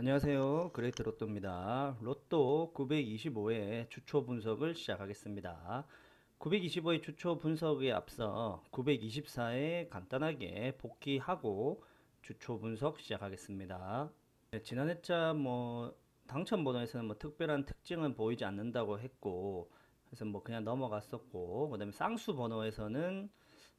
안녕하세요. 그레이트 로또입니다. 로또 925의 주초 분석을 시작하겠습니다. 925의 주초 분석에 앞서 924에 간단하게 복귀하고 주초 분석 시작하겠습니다. 네, 지난 회차 당첨 번호에서는 특별한 특징은 보이지 않는다고 했고, 그래서 그냥 넘어갔었고, 그다음에 쌍수 번호에서는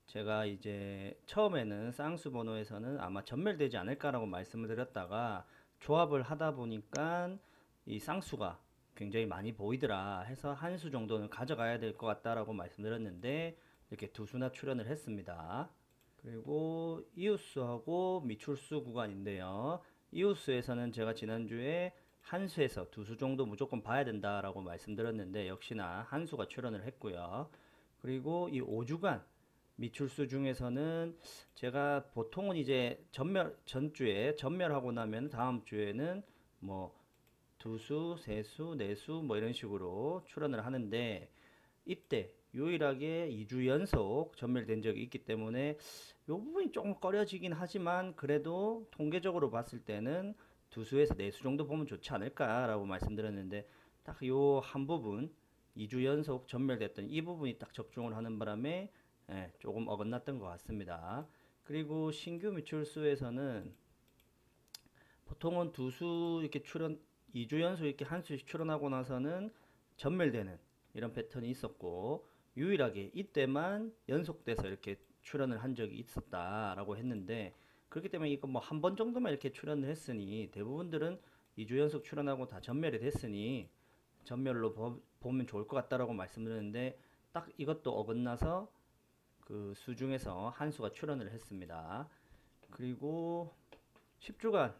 제가 이제 처음에는 쌍수 번호에서는 아마 전멸되지 않을까라고 말씀을 드렸다가 조합을 하다 보니까 이 쌍수가 굉장히 많이 보이더라 해서 한 수 정도는 가져가야 될 것 같다라고 말씀드렸는데 이렇게 두 수나 출연을 했습니다. 그리고 이웃수하고 미출수 구간인데요. 이웃수에서는 제가 지난주에 한 수에서 두 수 정도 무조건 봐야 된다라고 말씀드렸는데 역시나 한 수가 출연을 했고요. 그리고 이 5주간 미출수 중에서는 제가 보통은 이제 전주에 전멸하고 나면 다음 주에는 뭐 두 수, 세 수, 네 수 뭐 이런 식으로 출연을 하는데 이때 유일하게 2주 연속 전멸된 적이 있기 때문에 이 부분이 조금 꺼려지긴 하지만 그래도 통계적으로 봤을 때는 두 수에서 네 수 정도 보면 좋지 않을까라고 말씀드렸는데 딱 요 한 부분 2주 연속 전멸됐던 이 부분이 딱 적중을 하는 바람에 조금 어긋났던 것 같습니다. 그리고 신규 미출수에서는 보통은 두 수 이렇게 2주 연속 이렇게 한 수씩 출연하고 나서는 전멸되는 이런 패턴이 있었고, 유일하게 이때만 연속돼서 이렇게 출연을 한 적이 있었다라고 했는데, 그렇기 때문에 이거 뭐 한 번 정도만 이렇게 출연을 했으니, 대부분들은 2주 연속 출연하고 다 전멸이 됐으니, 전멸로 보면 좋을 것 같다라고 말씀드렸는데, 딱 이것도 어긋나서 그 수 중에서 한 수가 출연을 했습니다. 그리고 10주간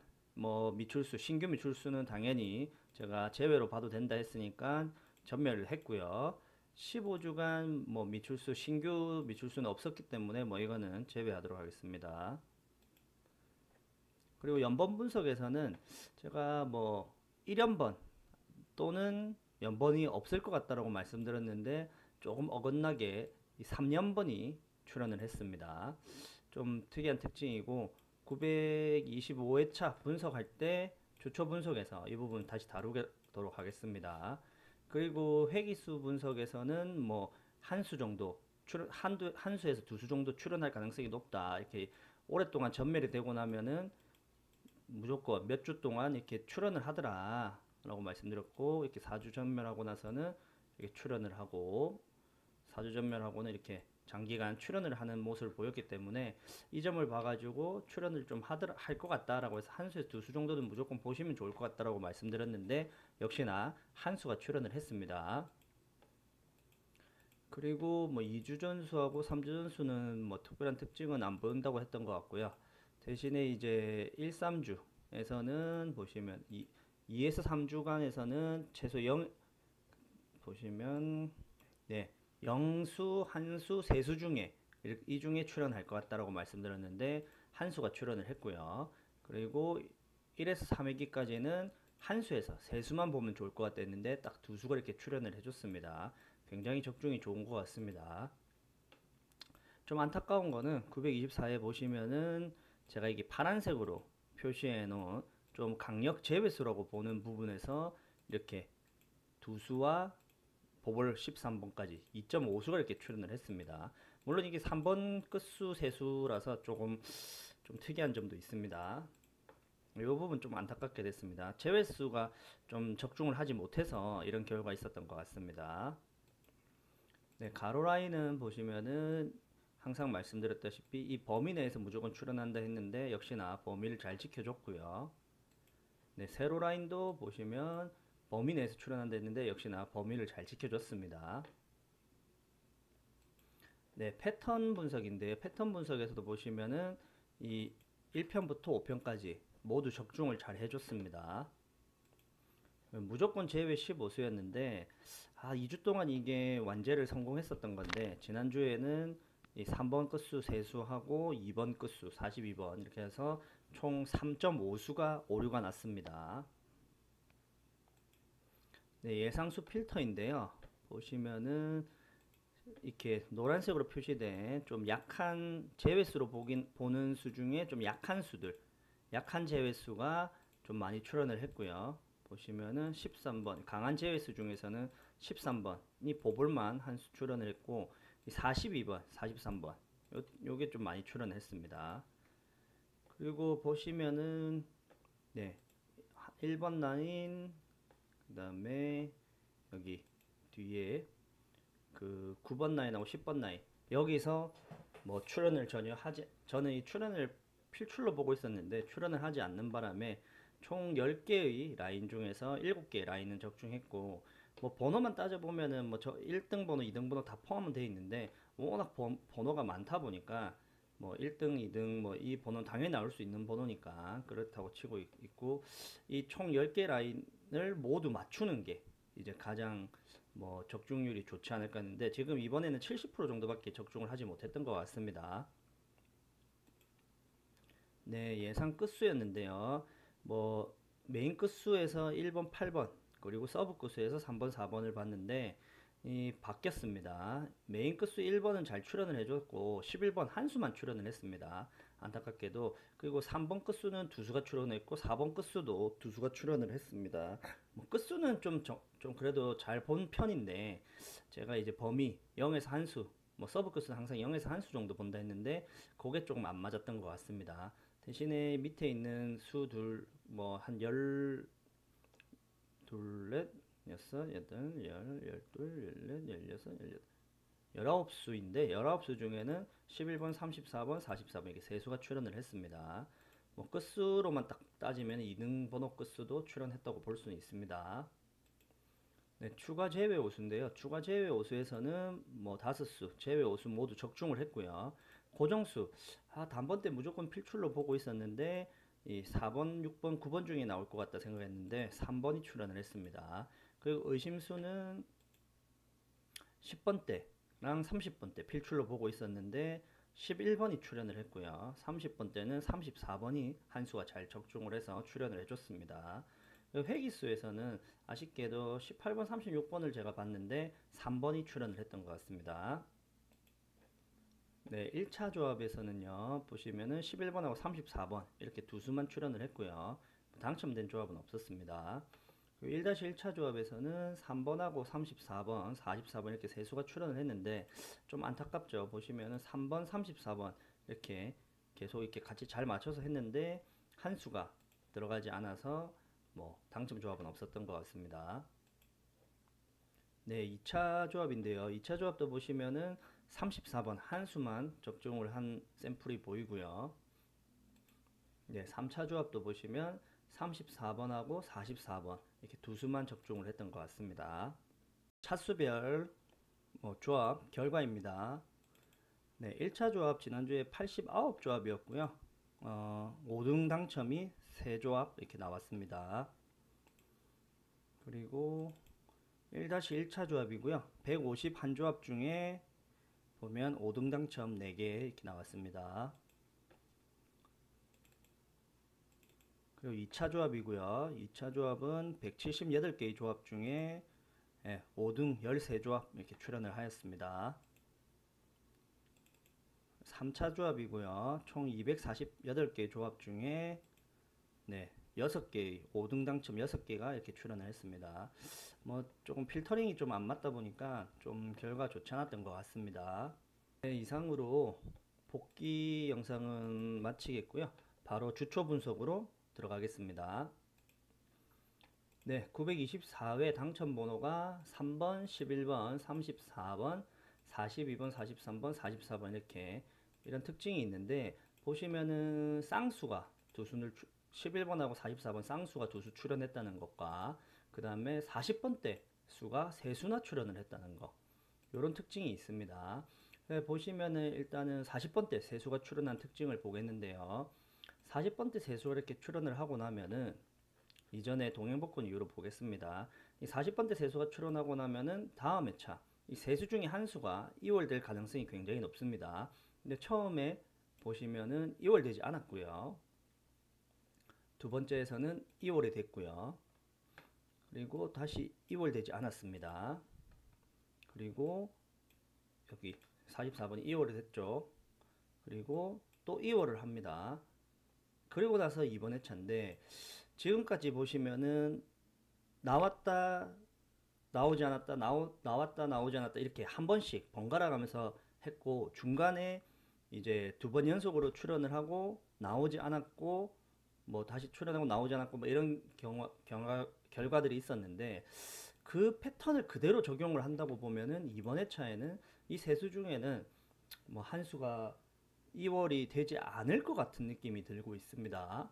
미출수, 신규 미출수는 당연히 제가 제외로 봐도 된다 했으니까 전멸을 했고요. 15주간 미출수, 신규 미출수는 없었기 때문에 이거는 제외하도록 하겠습니다. 그리고 연번 분석에서는 제가 1연번 또는 연번이 없을 것 같다라고 말씀드렸는데 조금 어긋나게 이 3연번이 출연을 했습니다. 좀 특이한 특징이고 925회차 분석할 때 주초 분석에서 이 부분 다시 다루도록 하겠습니다. 그리고 회기수 분석에서는 한 수 정도 한 수에서 두 수 정도 출연할 가능성이 높다. 이렇게 오랫동안 전멸이 되고 나면은 무조건 몇 주 동안 이렇게 출연을 하더라 라고 말씀드렸고, 이렇게 4주 전멸하고 나서는 이렇게 출연을 하고 4주 전멸하고는 이렇게 장기간 출연을 하는 모습을 보였기 때문에 이 점을 봐가지고 출연을 좀 할 것 같다라고 해서 한 수에서 두 수 정도는 무조건 보시면 좋을 것 같다라고 말씀드렸는데 역시나 한 수가 출연을 했습니다. 그리고 2주 전수하고 3주 전수는 특별한 특징은 안 보인다고 했던 것 같고요. 대신에 이제 1, 3주에서는 보시면 2에서 3주간에서는 최소 0 보시면 네, 영수, 한수, 세수 중에 이 중에 출연할 것 같다라고 말씀드렸는데 한수가 출연을 했고요. 그리고 1에서 3회기까지는 한수에서 세수만 보면 좋을 것 같다 했는데 딱 두 수가 이렇게 출연을 해줬습니다. 굉장히 적중이 좋은 것 같습니다. 좀 안타까운 거는 924에 보시면은 제가 이게 파란색으로 표시해 놓은 좀 강력 제외수라고 보는 부분에서 이렇게 두 수와 보볼 13번까지 2.5수가 이렇게 출연을 했습니다. 물론 이게 3번 끝수 세수라서 조금 좀 특이한 점도 있습니다. 이 부분 좀 안타깝게 됐습니다. 제외수가 좀 적중을 하지 못해서 이런 결과가 있었던 것 같습니다. 네, 가로 라인은 보시면은 항상 말씀드렸다시피 이 범위 내에서 무조건 출연한다 했는데 역시나 범위를 잘 지켜줬고요. 네, 세로 라인도 보시면 범위 내에서 출연한다 했는데 역시나 범위를 잘 지켜줬습니다. 네, 패턴 분석인데요. 패턴 분석에서도 보시면은 이 1편부터 5편까지 모두 적중을 잘 해줬습니다. 무조건 제외 15수였는데 2주 동안 이게 완제를 성공했었던 건데 지난주에는 이 3번 끝수 3수하고 2번 끝수 42번 이렇게 해서 총 3.5수가 오류가 났습니다. 네, 예상수 필터인데요. 보시면은 이렇게 노란색으로 표시된 좀 약한 제외수로 보는 수 중에 좀 약한 수들, 약한 제외수가 좀 많이 출연을 했고요. 보시면은 13번 강한 제외수 중에서는 13번이 보볼만 한 수 출연을 했고 42번, 43번 요게 좀 많이 출연했습니다. 그리고 보시면은 네 1번 라인 그 다음에 여기 뒤에 그 9번 라인하고 10번 라인 여기서 뭐 출연을 전혀 하지 저는 이 출연을 필출로 보고 있었는데 출연을 하지 않는 바람에 총 10개의 라인 중에서 7개의 라인은 적중했고 뭐 번호만 따져보면은 뭐 저 1등 번호, 2등 번호 다 포함은 되어 있는데 워낙 번호가 많다 보니까 뭐 1등, 2등 뭐 이 번호는 당연히 나올 수 있는 번호니까 그렇다고 치고 있고 이 총 10개 라인을 모두 맞추는 게 이제 가장 뭐 적중률이 좋지 않을까 했는데 지금 이번에는 70% 정도밖에 적중을 하지 못했던 것 같습니다. 네, 예상 끝수였는데요. 뭐 메인 끝수에서 1번, 8번 그리고 서브 끝수에서 3번, 4번을 봤는데 이 바뀌었습니다. 메인 끝수 1번은 잘 출연을 해줬고 11번 한 수만 출연을 했습니다. 안타깝게도 그리고 3번 끝수는 두 수가 출연했고 4번 끝수도 두 수가 출연을 했습니다. 뭐 끝수는 좀 그래도 잘 본 편인데 제가 이제 범위 0에서 한 수, 뭐 서브 끝수는 항상 0에서 한 수 정도 본다 했는데 그게 조금 안 맞았던 것 같습니다. 대신에 밑에 있는 수 둘, 뭐 한 열, 둘, 넷, 여섯, 여덟, 열, 열둘, 열넷, 열여섯, 열여덟, 19수인데 19수 중에는 11번, 34번, 44번 이렇게 세 수가 출연을 했습니다. 뭐 끝수로만 딱 따지면 2등 번호 끝수도 출연했다고 볼 수는 있습니다. 네, 추가 제외 오수인데요. 추가 제외 오수에서는 뭐 5수, 제외 오수 모두 적중을 했고요. 고정수, 단번 때 무조건 필출로 보고 있었는데 이 4번, 6번, 9번 중에 나올 것 같다 생각했는데 3번이 출연을 했습니다. 그리고 의심수는 10번 때랑 30번 때 필출로 보고 있었는데 11번이 출연을 했고요. 30번 때는 34번이 한 수가 잘 적중을 해서 출연을 해줬습니다. 회기수에서는 아쉽게도 18번, 36번을 제가 봤는데 3번이 출연을 했던 것 같습니다. 네, 1차 조합에서는요, 보시면은 11번하고 34번 이렇게 두 수만 출연을 했고요. 당첨된 조합은 없었습니다. 1-1차 조합에서는 3번하고 34번, 44번 이렇게 세 수가 출연을 했는데 좀 안타깝죠. 보시면은 3번, 34번 이렇게 계속 이렇게 같이 잘 맞춰서 했는데 한 수가 들어가지 않아서 뭐 당첨 조합은 없었던 것 같습니다. 네, 2차 조합인데요. 2차 조합도 보시면은 34번 한 수만 적중을 한 샘플이 보이고요. 네, 3차 조합도 보시면 34번하고 44번 이렇게 두 수만 적중을 했던 것 같습니다. 차수별 조합 결과입니다. 네, 1차 조합 지난주에 89조합이었고요. 5등 당첨이 3조합 이렇게 나왔습니다. 그리고 1-1차 조합이고요. 151조합 중에 보면 5등 당첨 4개 이렇게 나왔습니다. 그리고 2차 조합이고요. 2차 조합은 178개의 조합 중에 5등 13조합 이렇게 출연을 하였습니다. 3차 조합이고요. 총 248개의 조합 중에 6개의 5등 당첨 6개가 이렇게 출연을 했습니다. 뭐 조금 필터링이 좀 안 맞다 보니까 좀 결과 좋지 않았던 것 같습니다. 네, 이상으로 복귀 영상은 마치겠고요. 바로 주초 분석으로 들어가겠습니다. 네, 924회 당첨 번호가 3번, 11번, 34번, 42번, 43번, 44번 이렇게 이런 특징이 있는데 보시면은 쌍수가 두 수를 11번하고 44번 쌍수가 두 수 출연했다는 것과 그 다음에 40번대 수가 세 수나 출연을 했다는 것 이런 특징이 있습니다. 보시면은 일단은 40번대 세 수가 출연한 특징을 보겠는데요. 40번대 세 수가 이렇게 출연을 하고 나면은 이전에 동행복권 이후로 보겠습니다. 이 40번대 세수가 출연하고 나면은 다음 회차 이 세수 중에 한 수가 이월될 가능성이 굉장히 높습니다. 근데 처음에 보시면은 이월되지 않았고요. 두 번째에서는 이월이 됐고요. 그리고 다시 이월되지 않았습니다. 그리고 여기 44번이 이월이 됐죠. 그리고 또 이월을 합니다. 그리고 나서 이번 회차인데 지금까지 보시면은 나왔다 나오지 않았다 나왔다 나오지 않았다 이렇게 한 번씩 번갈아 가면서 했고, 중간에 이제 두 번 연속으로 출연을 하고 나오지 않았고 뭐 다시 출연하고 나오지 않았고 뭐 이런 결과들이 있었는데, 그 패턴을 그대로 적용을 한다고 보면은 이번 회차에는 이 세 수 중에는 뭐 한 수가 2월이 되지 않을 것 같은 느낌이 들고 있습니다.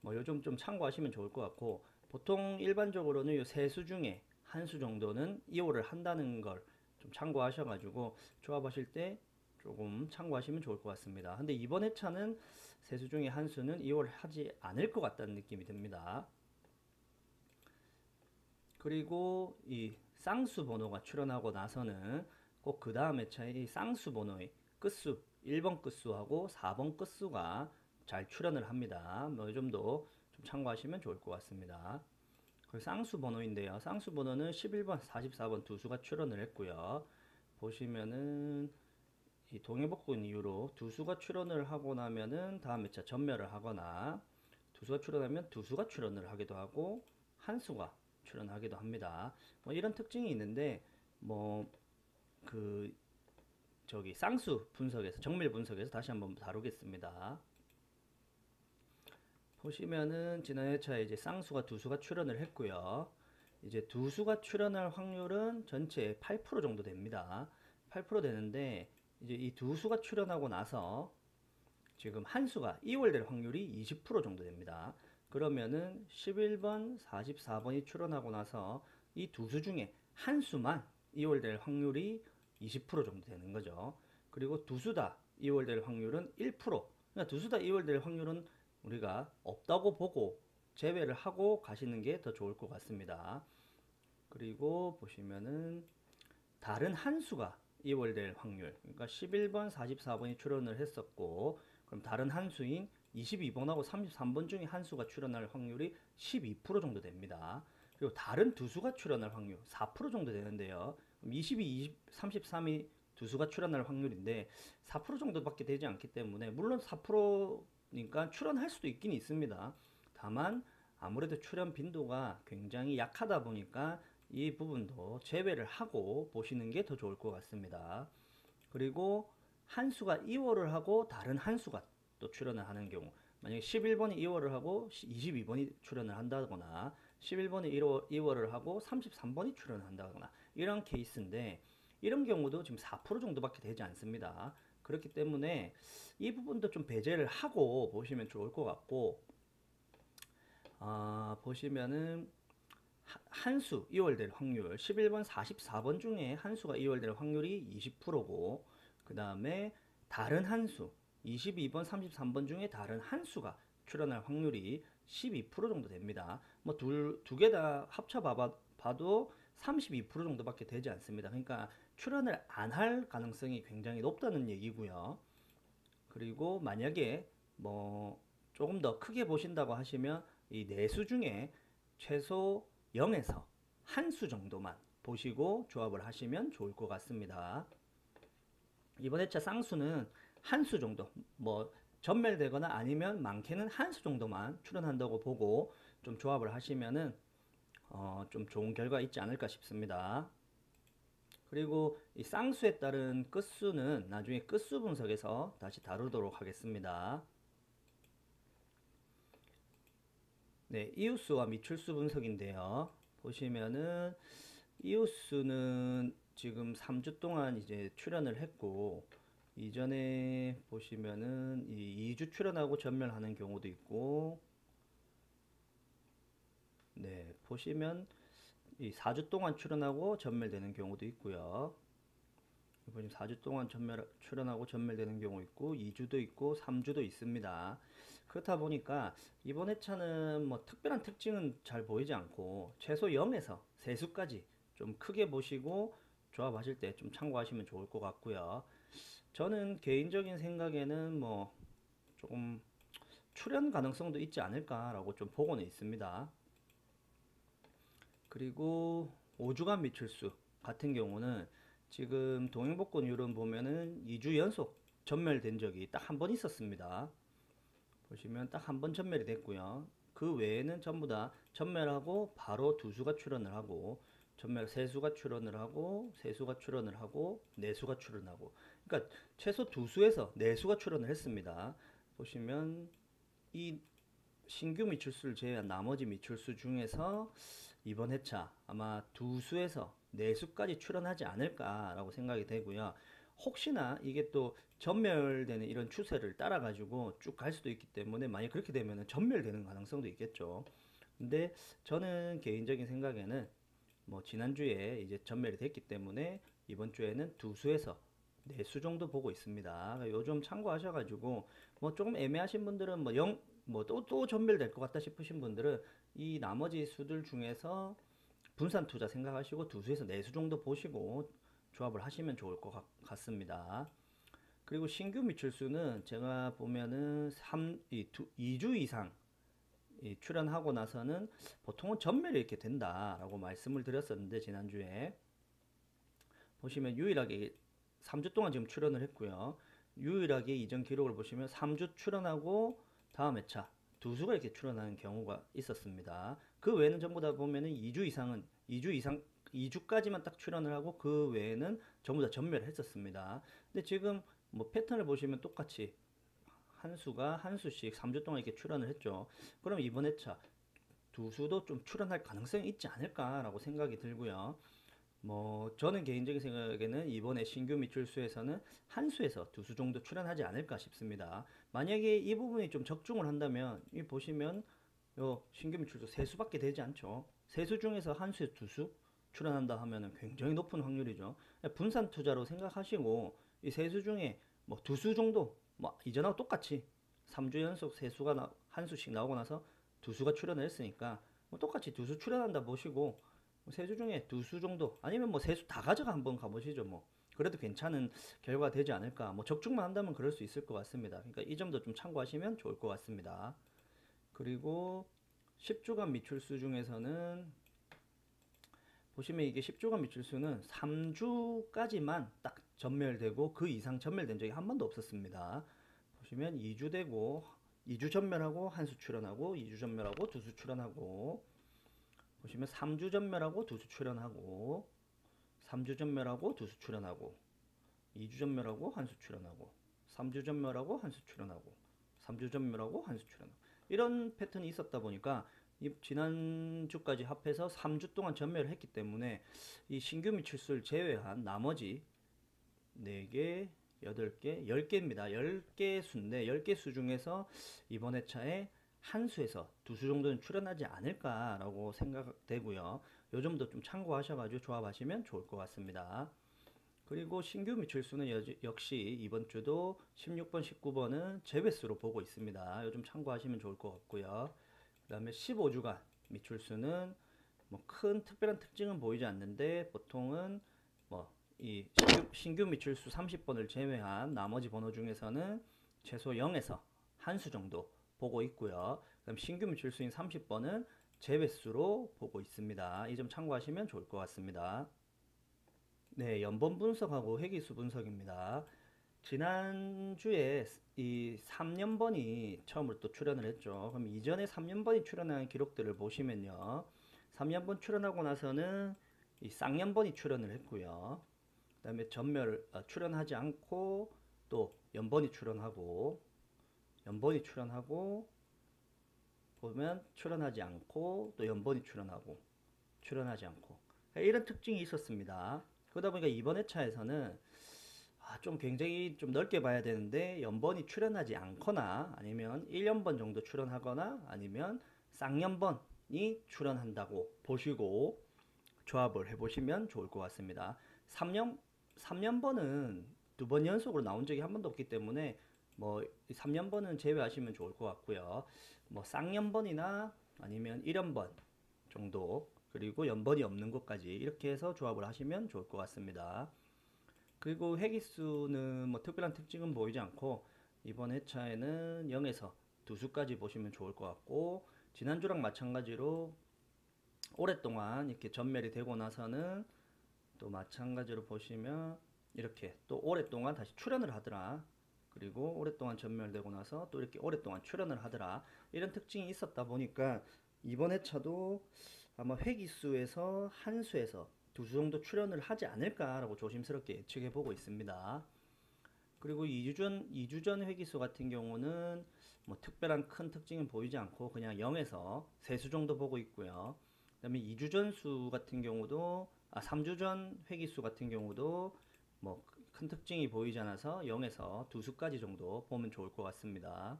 뭐 요즘 좀 참고하시면 좋을 것 같고, 보통 일반적으로는 이 세 수 중에 한 수 정도는 2월을 한다는 걸 좀 참고하셔가지고 조합하실 때 조금 참고하시면 좋을 것 같습니다. 근데 이번 회차는 세 수 중에 한 수는 2월을 하지 않을 것 같다는 느낌이 듭니다. 그리고 이 쌍수 번호가 출현하고 나서는 꼭 그 다음 회차에 이 쌍수 번호의 끝수 1번 끝수하고 4번 끝수가 잘 출현을 합니다. 뭐 이 점도 좀 참고하시면 좋을 것 같습니다. 그 쌍수 번호인데요. 쌍수 번호는 11번, 44번 두 수가 출현을 했고요. 보시면은 이 동해복권 이후로 두 수가 출현을 하고 나면은 다음 회차 전멸을 하거나, 두 수가 출현하면 두 수가 출현을 하기도 하고 한 수가 출현하기도 합니다. 뭐 이런 특징이 있는데, 뭐 그 저기 쌍수 분석에서 정밀 분석에서 다시 한번 다루겠습니다. 보시면은 지난 회차에 이제 쌍수가 두 수가 출현을 했고요. 이제 두 수가 출현할 확률은 전체 8% 정도 됩니다. 8% 되는데, 이제 이 두 수가 출현하고 나서 지금 한 수가 2월 될 확률이 20% 정도 됩니다. 그러면은 11번, 44번이 출현하고 나서 이 두 수 중에 한 수만 2월 될 확률이 20% 정도 되는 거죠. 그리고 두 수 다 2월 될 확률은 1%. 그러니까 두 수 다 2월 될 확률은 우리가 없다고 보고 제외를 하고 가시는 게 더 좋을 것 같습니다. 그리고 보시면은 다른 한 수가 2월 될 확률, 그러니까 11번, 44번이 출현을 했었고, 그럼 다른 한 수인 22번하고 33번 중에 한 수가 출현할 확률이 12% 정도 됩니다. 그리고 다른 두 수가 출현할 확률 4% 정도 되는데요. 그럼 22, 20, 33이 두 수가 출현할 확률인데 4% 정도밖에 되지 않기 때문에, 물론 4%니까 출현할 수도 있긴 있습니다. 다만 아무래도 출현 빈도가 굉장히 약하다 보니까 이 부분도 제외를 하고 보시는 게 더 좋을 것 같습니다. 그리고 한 수가 2월을 하고 다른 한 수가 또 출연을 하는 경우, 만약에 11번이 2월을 하고 22번이 출연을 한다거나 11번이 2월을 하고 33번이 출연을 한다거나 이런 케이스인데, 이런 경우도 지금 4% 정도밖에 되지 않습니다. 그렇기 때문에 이 부분도 좀 배제를 하고 보시면 좋을 것 같고, 보시면은 한 수 2월 될 확률 11번 44번 중에 한 수가 2월 될 확률이 20%고, 그 다음에 다른 한 수 22번 33번 중에 다른 한 수가 출현할 확률이 12% 정도 됩니다. 뭐 두 개 다 합쳐 봐도 32% 정도밖에 되지 않습니다. 그러니까 출현을 안 할 가능성이 굉장히 높다는 얘기고요. 그리고 만약에 뭐 조금 더 크게 보신다고 하시면 이 네 수 중에 최소 0에서 한 수 정도만 보시고 조합을 하시면 좋을 것 같습니다. 이번 회차 쌍수는 한 수 정도, 뭐 전멸되거나 아니면 많게는 한 수 정도만 출현한다고 보고 좀 조합을 하시면은 좀 좋은 결과 있지 않을까 싶습니다. 그리고 이 쌍수에 따른 끝수는 나중에 끝수 분석에서 다시 다루도록 하겠습니다. 네, 이웃수와 미출수 분석인데요. 보시면은 이웃수는 지금 3주 동안 이제 출연을 했고, 이전에 보시면은 이 2주 출연하고 전멸하는 경우도 있고, 네, 보시면 이 4주 동안 출연하고 전멸되는 경우도 있고요. 이번 4주 동안 출연하고 전멸되는 경우 있고 2주도 있고 3주도 있습니다. 그렇다 보니까 이번 회차는 뭐 특별한 특징은 잘 보이지 않고 최소 0에서 3수까지 좀 크게 보시고 조합하실 때 좀 참고하시면 좋을 것 같고요. 저는 개인적인 생각에는 뭐 조금 출연 가능성도 있지 않을까라고 좀 보고는 있습니다. 그리고 5주간 미출수 같은 경우는 지금 동행복권 이론 보면은 2주 연속 전멸된 적이 딱 한 번 있었습니다. 보시면 딱 한 번 전멸이 됐고요. 그 외에는 전부 다 전멸하고 바로 두수가 출현을 하고, 전멸 세수가 출현을 하고, 세수가 출현을 하고, 내수가 출현하고, 그러니까 최소 두수에서 내수가 출현을 했습니다. 보시면 이 신규 미출수를 제외한 나머지 미출수 중에서 이번 회차 아마 두수에서 내수까지 출현하지 않을까라고 생각이 되고요. 혹시나 이게 또 전멸되는 이런 추세를 따라 가지고 쭉 갈 수도 있기 때문에 만약 그렇게 되면 전멸되는 가능성도 있겠죠. 근데 저는 개인적인 생각에는 뭐 지난주에 이제 전멸이 됐기 때문에 이번 주에는 두수에서 내수 정도 보고 있습니다. 요즘 참고하셔가지고 뭐 조금 애매하신 분들은 뭐 또 전멸될 것 같다 싶으신 분들은 이 나머지 수들 중에서 분산 투자 생각하시고 두수에서 내수 정도 보시고 조합을 하시면 좋을 것 같습니다. 그리고 신규 미출수는 제가 보면은 2주 이상 출연하고 나서는 보통은 전멸이 이렇게 된다라고 말씀을 드렸었는데, 지난주에 보시면 유일하게 3주 동안 지금 출연을 했고요. 유일하게 이전 기록을 보시면 3주 출연하고 다음 회차 두수가 이렇게 출연하는 경우가 있었습니다. 그 외에는 전부 다 보면은 2주 이상은 2주까지만 딱 출연을 하고 그 외에는 전부 다 전멸을 했었습니다. 근데 지금 뭐 패턴을 보시면 똑같이 한 수가 한 수씩 3주 동안 이렇게 출연을 했죠. 그럼 이번 회차 두수도 좀 출연할 가능성이 있지 않을까라고 생각이 들고요. 뭐 저는 개인적인 생각에는 이번에 신규 미출수에서는 한 수에서 두 수 정도 출연하지 않을까 싶습니다. 만약에 이 부분이 좀 적중을 한다면 이 보시면 요 신규 미출수 세 수밖에 되지 않죠. 세 수 중에서 한 수에 두 수 출연한다 하면은 굉장히 높은 확률이죠. 분산 투자로 생각하시고 이 세 수 중에 뭐 두 수 정도 뭐 이전하고 똑같이 3주 연속 세 수가 한 수씩 나오고 나서 두 수가 출연을 했으니까 뭐 똑같이 두 수 출연한다 보시고 세 수 중에 두 수 정도 아니면 뭐 세 수 다 가져가 한번 가보시죠. 뭐 그래도 괜찮은 결과가 되지 않을까. 뭐 적중만 한다면 그럴 수 있을 것 같습니다. 그러니까 이 점도 좀 참고하시면 좋을 것 같습니다. 그리고 10주간 미출수 중에서는 보시면 이게 10주간 미출수는 3주까지만 딱 전멸되고 그 이상 전멸된 적이 한 번도 없었습니다. 보시면 2주 되고 2주 전멸하고 한 수 출연하고 2주 전멸하고 두 수 출연하고, 보시면 3주 전멸하고 두 수 출연하고 3주 전멸하고 두 수 출연하고 2주 전멸하고 한 수 출연하고 3주 전멸하고 한 수 출연하고 3주 전멸하고 한 수 출연하고 이런 패턴이 있었다 보니까 이 지난주까지 합해서 3주 동안 전멸을 했기 때문에 이 신규 미출수를 제외한 나머지 4개, 8개, 10개입니다. 10개 수인데 10개 수 중에서 이번 회차에 한 수에서 두 수 정도는 출연하지 않을까라고 생각되고요. 요 점도 좀 참고하셔가지고 조합하시면 좋을 것 같습니다. 그리고 신규 미출수는 역시 이번 주도 16번, 19번은 제외수로 보고 있습니다. 요즘 참고하시면 좋을 것 같고요. 그 다음에 15주간 미출수는 뭐 큰 특별한 특징은 보이지 않는데 보통은 뭐 이 신규 미출수 30번을 제외한 나머지 번호 중에서는 최소 0에서 한 수 정도 보고 있고요. 그럼 신규 미출수인 30번은 제외수로 보고 있습니다. 이 점 참고하시면 좋을 것 같습니다. 네, 연번 분석하고 회기수 분석입니다. 지난주에 이 3년번이 처음으로 또 출연을 했죠. 그럼 이전에 3년번이 출연한 기록들을 보시면요. 3년번 출연하고 나서는 이 쌍년번이 출연을 했고요. 그 다음에 출연하지 않고 또 연번이 출연하고 연번이 출연하고 보면 출연하지 않고 또 연번이 출연하지 않고 이런 특징이 있었습니다. 그러다 보니까 이번 회차에서는 좀 굉장히 좀 넓게 봐야 되는데 연번이 출연하지 않거나 아니면 1년번 정도 출연하거나 아니면 쌍년번이 출연한다고 보시고 조합을 해보시면 좋을 것 같습니다. 3년번은 두 번 연속으로 나온 적이 한 번도 없기 때문에 뭐 3년번은 제외하시면 좋을 것 같고요. 뭐 쌍년번이나 아니면 1년번 정도 그리고 연번이 없는 것까지 이렇게 해서 조합을 하시면 좋을 것 같습니다. 그리고 회기수는 뭐 특별한 특징은 보이지 않고 이번 회차에는 0에서 두 수까지 보시면 좋을 것 같고, 지난주랑 마찬가지로 오랫동안 이렇게 전멸이 되고 나서는 또 마찬가지로 보시면 이렇게 또 오랫동안 다시 출연을 하더라. 그리고 오랫동안 전멸되고 나서 또 이렇게 오랫동안 출현을 하더라. 이런 특징이 있었다 보니까 이번 회차도 아마 회기수에서 한 수에서 두 수 정도 출현을 하지 않을까라고 조심스럽게 예측해 보고 있습니다. 그리고 2주전 회기수 같은 경우는 뭐 특별한 큰 특징은 보이지 않고 그냥 0에서 3수 정도 보고 있고요. 그 다음에 2주전 수 같은 경우도 3주전 회기수 같은 경우도 뭐 큰 특징이 보이지 않아서 0에서 2수까지 정도 보면 좋을 것 같습니다.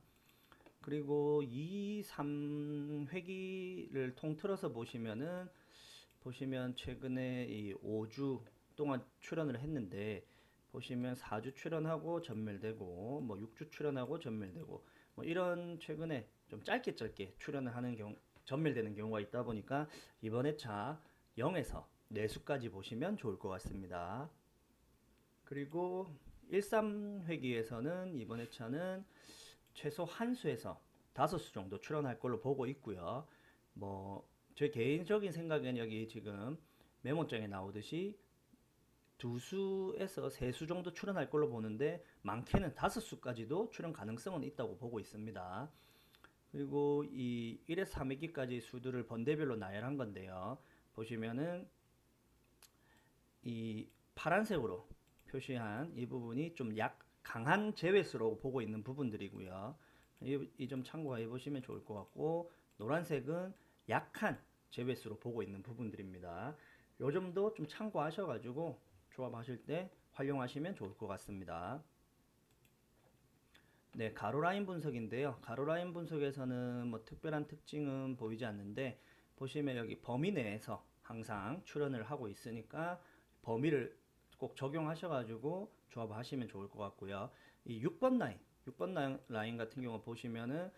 그리고 2, 3회기를 통틀어서 보시면 최근에 이 5주 동안 출연을 했는데 보시면 4주 출연하고 전멸되고 뭐 6주 출연하고 전멸되고 뭐 이런 최근에 좀 짧게 출연을 하는 경우 전멸되는 경우가 있다 보니까 이번 회차 0에서 4수까지 보시면 좋을 것 같습니다. 그리고 13회기에서는 이번 회차는 최소 한 수에서 5수 정도 출연할 걸로 보고 있고요. 뭐 제 개인적인 생각엔 여기 지금 메모장에 나오듯이 2수에서 3수 정도 출연할 걸로 보는데 많게는 5수까지도 출연 가능성은 있다고 보고 있습니다. 그리고 이 1에서 3회기까지 수들을 번대별로 나열한 건데요. 보시면은 이 파란색으로 표시한 이 부분이 좀 강한 제외수로 보고 있는 부분들이고요. 이 점 참고해 보시면 좋을 것 같고 노란색은 약한 제외수로 보고 있는 부분들입니다. 요 점도 좀 참고하셔가지고 조합하실 때 활용하시면 좋을 것 같습니다. 네, 가로라인 분석인데요. 가로라인 분석에서는 뭐 특별한 특징은 보이지 않는데 보시면 여기 범위 내에서 항상 출현을 하고 있으니까 범위를 꼭 적용하셔가지고 조합하시면 좋을 것 같고요. 이 6번 라인 같은 경우 보시면은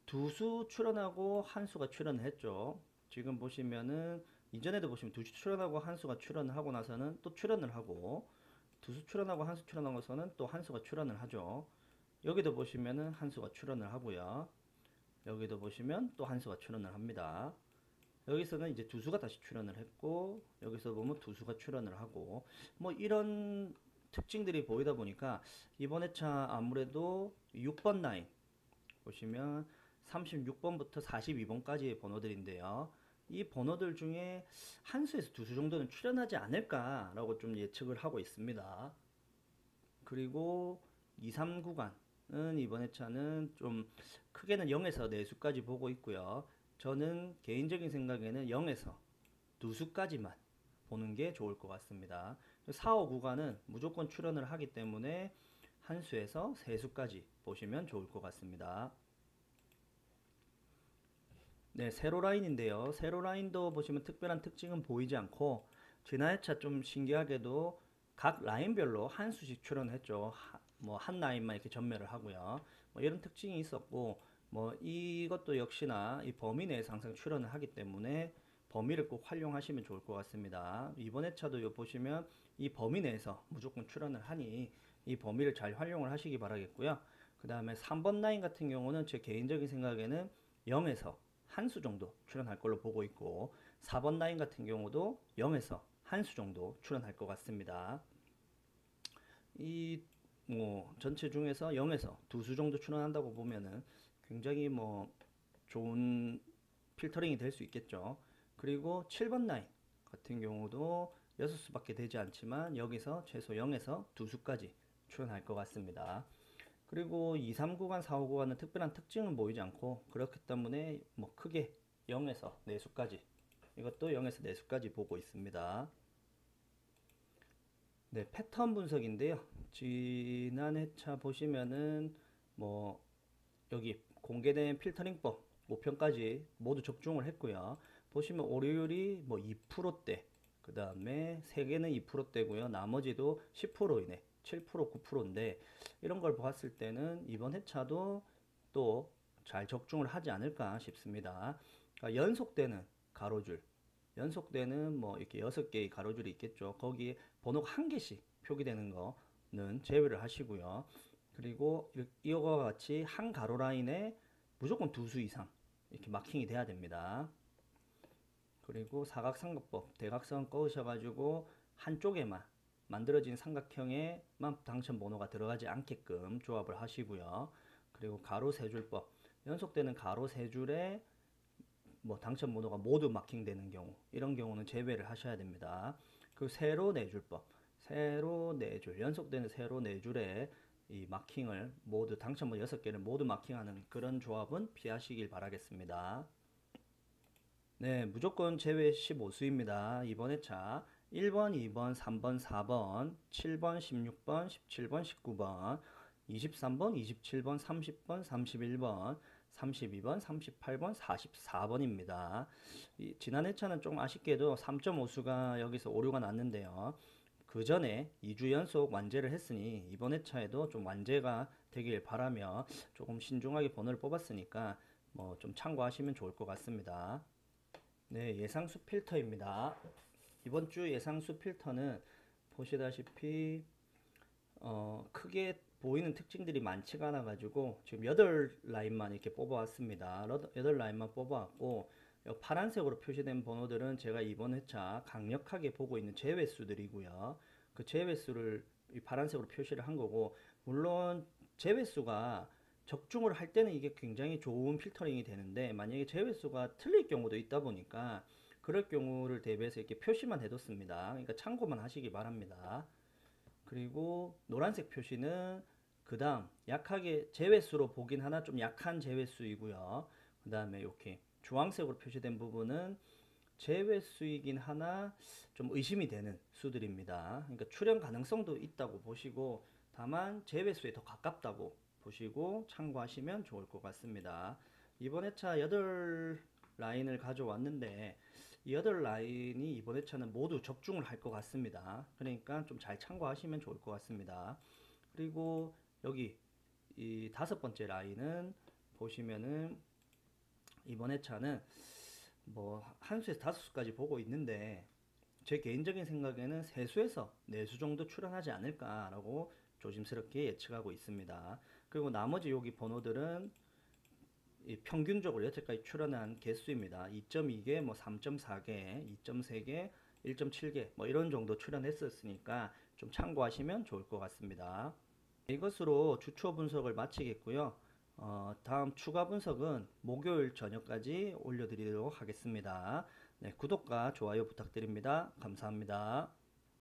2수 출현하고 한 수가 출현을 했죠. 지금 보시면은 이전에도 보시면 2수 출현하고 한 수가 출현을 하고 나서는 또 출현을 하고 2수 출현하고 한 수 출현하고서는 또 한 수가 출현을 하죠. 여기도 보시면은 한 수가 출현을 하고요. 여기도 보시면 또 한 수가 출현을 합니다. 여기서는 이제 2수가 다시 출현을 했고 여기서 보면 2수가 출현을 하고 뭐 이런 특징들이 보이다 보니까 이번 회차 아무래도 6번 라인 보시면 36번부터 42번까지의 번호들인데요. 이 번호들 중에 한 수에서 2수 정도는 출현하지 않을까라고 좀 예측을 하고 있습니다. 그리고 2, 3 구간은 이번 회차는 좀 크게는 0에서 4수까지 보고 있고요. 저는 개인적인 생각에는 0에서 2수까지만 보는 게 좋을 것 같습니다. 4, 5 구간은 무조건 출현을 하기 때문에 한 수에서 3수까지 보시면 좋을 것 같습니다. 네, 세로 라인인데요. 세로 라인도 보시면 특별한 특징은 보이지 않고 지난 회차 좀 신기하게도 각 라인별로 한 수씩 출연했죠. 뭐 한 라인만 이렇게 전멸을 하고요. 뭐 이런 특징이 있었고 뭐 이것도 역시나 이 범위 내에서 항상 출연을 하기 때문에 범위를 꼭 활용하시면 좋을 것 같습니다. 이번 회차도 보시면 이 범위 내에서 무조건 출연을 하니 이 범위를 잘 활용을 하시기 바라겠고요. 그 다음에 3번 라인 같은 경우는 제 개인적인 생각에는 0에서 한 수 정도 출연할 걸로 보고 있고 4번 라인 같은 경우도 0에서 한 수 정도 출연할 것 같습니다. 이 뭐 전체 중에서 0에서 2수 정도 출연한다고 보면은 굉장히 뭐 좋은 필터링이 될 수 있겠죠. 그리고 7번 라인 같은 경우도 6수밖에 되지 않지만 여기서 최소 0에서 2수까지 출연할 것 같습니다. 그리고 2, 3 구간, 4, 5 구간은 특별한 특징은 보이지 않고 그렇기 때문에 뭐 크게 0에서 4수까지 이것도 0에서 4수까지 보고 있습니다. 네, 패턴 분석인데요. 지난 회차 보시면은 뭐 여기 공개된 필터링법 5편까지 모두 적중을 했고요. 보시면 오류율이 뭐 2%대, 그 다음에 3개는 2%대고요. 나머지도 10%이네, 7%, 9%인데 이런 걸 보았을 때는 이번 회차도 또 잘 적중을 하지 않을까 싶습니다. 그러니까 연속되는 가로줄, 연속되는 뭐 이렇게 6개의 가로줄이 있겠죠. 거기에 번호가 한 개씩 표기되는 거는 제외를 하시고요. 그리고 이와 같이 한 가로 라인에 무조건 2수 이상 이렇게 마킹이 돼야 됩니다. 그리고 사각삼각법 대각선 꺼으셔가지고 한쪽에만 만들어진 삼각형에만 당첨 번호가 들어가지 않게끔 조합을 하시고요. 그리고 가로 세 줄법, 연속되는 가로 세 줄에 뭐 당첨 번호가 모두 마킹되는 경우, 이런 경우는 제외를 하셔야 됩니다. 그 세로 네 줄법, 세로 네 줄, 연속되는 세로 네 줄에 이 마킹을 모두 당첨 번호 6개를 모두 마킹하는 그런 조합은 피하시길 바라겠습니다. 네, 무조건 제외 15수입니다. 이번 회차 1번, 2번, 3번, 4번, 7번, 16번, 17번, 19번, 23번, 27번, 30번, 31번, 32번, 38번, 44번입니다. 지난 회차는 좀 아쉽게도 3.5수가 여기서 오류가 났는데요. 그 전에 2주 연속 완제를 했으니 이번 회차에도 좀 완제가 되길 바라며 조금 신중하게 번호를 뽑았으니까 뭐 좀 참고하시면 좋을 것 같습니다. 네, 예상수 필터입니다. 이번 주 예상수 필터는 보시다시피 크게 보이는 특징들이 많지가 않아 가지고 지금 8라인만 이렇게 뽑아왔습니다. 8라인만 뽑아왔고 파란색으로 표시된 번호들은 제가 이번 회차 강력하게 보고 있는 제외수들이고요. 그 제외수를 이 파란색으로 표시를 한 거고, 물론 제외수가 적중을 할 때는 이게 굉장히 좋은 필터링이 되는데 만약에 제외수가 틀릴 경우도 있다 보니까 그럴 경우를 대비해서 이렇게 표시만 해뒀습니다. 그러니까 참고만 하시기 바랍니다. 그리고 노란색 표시는 그 다음 약하게 제외수로 보긴 하나 좀 약한 제외수이고요. 그 다음에 이렇게 주황색으로 표시된 부분은 제외수이긴 하나 좀 의심이 되는 수들입니다. 그러니까 출현 가능성도 있다고 보시고 다만 제외수에 더 가깝다고 보시고 참고하시면 좋을 것 같습니다. 이번 회차 8라인을 가져왔는데 이 8라인이 이번 회차는 모두 적중을 할 것 같습니다. 그러니까 좀 잘 참고하시면 좋을 것 같습니다. 그리고 여기 이 5번째 라인은 보시면은 이번 회차는 뭐 한 수에서 5수까지 보고 있는데 제 개인적인 생각에는 3수에서 4수 정도 출현하지 않을까라고 조심스럽게 예측하고 있습니다. 그리고 나머지 여기 번호들은 평균적으로 여태까지 출현한 개수입니다. 2.2개, 뭐 3.4개, 2.3개, 1.7개 뭐 이런 정도 출현했었으니까 좀 참고하시면 좋을 것 같습니다. 이것으로 주초 분석을 마치겠고요. 다음 추가 분석은 목요일 저녁까지 올려드리도록 하겠습니다. 네, 구독과 좋아요 부탁드립니다. 감사합니다.